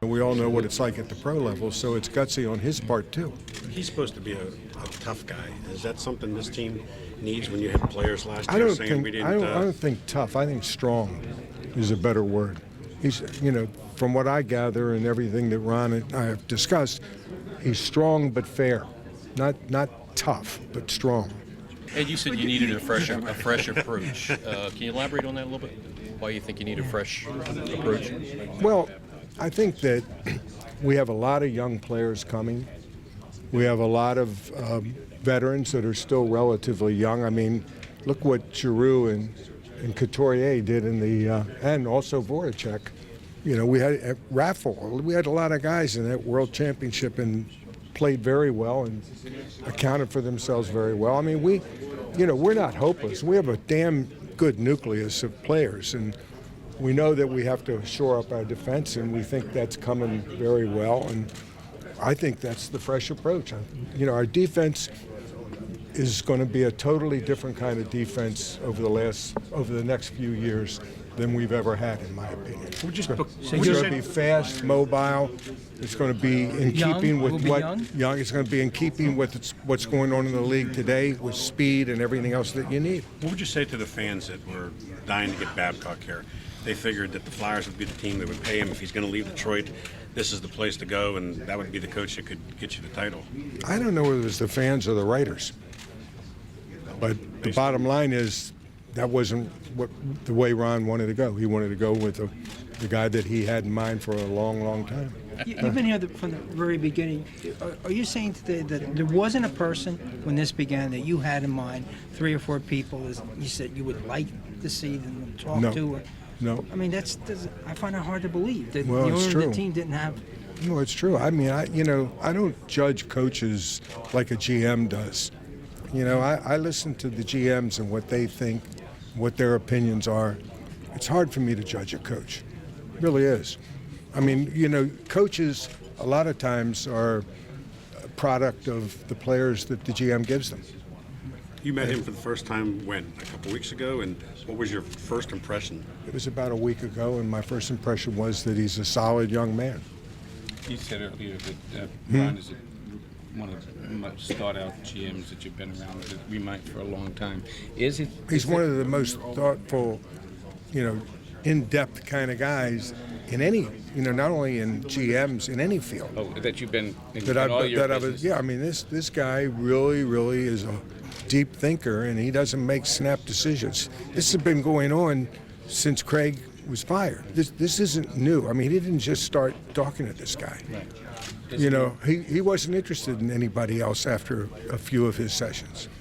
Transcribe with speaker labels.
Speaker 1: We all know what it's like at the pro level, so it's gutsy on his part too.
Speaker 2: He's supposed to be a tough guy. Is that something this team needs when you had players last year
Speaker 1: I don't
Speaker 2: saying we didn't?
Speaker 1: I don't think tough. I think strong is a better word. He's, from what I gather and everything that Ron and I have discussed, he's strong but fair, not tough but strong.
Speaker 3: Ed, you said you needed a fresh approach. Can you elaborate on that a little bit? Why you think you need a fresh approach?
Speaker 1: Well, I think that we have a lot of young players coming. We have a lot of veterans that are still relatively young. I mean, look what Giroux and Couturier did in the and also Voracek. We had Raffle. We had a lot of guys in that World Championship and played very well and accounted for themselves very well. I mean, we're not hopeless. We have a damn good nucleus of players, and we know that we have to shore up our defense, and we think that's coming very well. And I think that's the fresh approach. Our defense is going to be a totally different kind of defense over the next few years than we've ever had, in my opinion. It's going to be fast, mobile. It's going to be in keeping with young. It's going to be in keeping with what's going on in the league today with speed and everything else that you need.
Speaker 2: What would you say to the fans that were dying to get Babcock here? They figured that the Flyers would be the team that would pay him if he's going to leave Detroit. This is the place to go, and that would be the coach that could get you the title.
Speaker 1: I don't know whether it was the fans or the writers, but the bottom line is that wasn't the way Ron wanted to go. He wanted to go with the guy that he had in mind for a long, long time.
Speaker 4: You've been here from the very beginning. Are you saying today that there wasn't a person when this began that you had in mind, 3 or 4 people, as you said you would like to see them talk to?
Speaker 1: No.
Speaker 4: I mean, I find it hard to believe that
Speaker 1: Well,
Speaker 4: the owner
Speaker 1: it's
Speaker 4: of
Speaker 1: true.
Speaker 4: the team didn't have.
Speaker 1: No, it's true. I mean, I don't judge coaches like a GM does. I listen to the GMs and what they think, what their opinions are. It's hard for me to judge a coach. It really is. I mean, coaches a lot of times are a product of the players that the GM gives them.
Speaker 2: You met him for the first time when? A couple weeks ago? And what was your first impression?
Speaker 1: It was about a week ago, and my first impression was that he's a solid young man.
Speaker 5: You said earlier that Ron is one of the most thought-out GMs that you've been around with. We might for a long time. He's
Speaker 1: one of the most thoughtful, in-depth kind of guys in any, not only in GMs, in any field.
Speaker 5: Oh, that you've been in
Speaker 1: that
Speaker 5: all your business.
Speaker 1: Yeah, I mean, this guy really is a deep thinker, and he doesn't make snap decisions. This has been going on since Craig was fired. This isn't new. I mean, he didn't just start talking to this guy.
Speaker 5: Right.
Speaker 1: He wasn't interested in anybody else after a few of his sessions.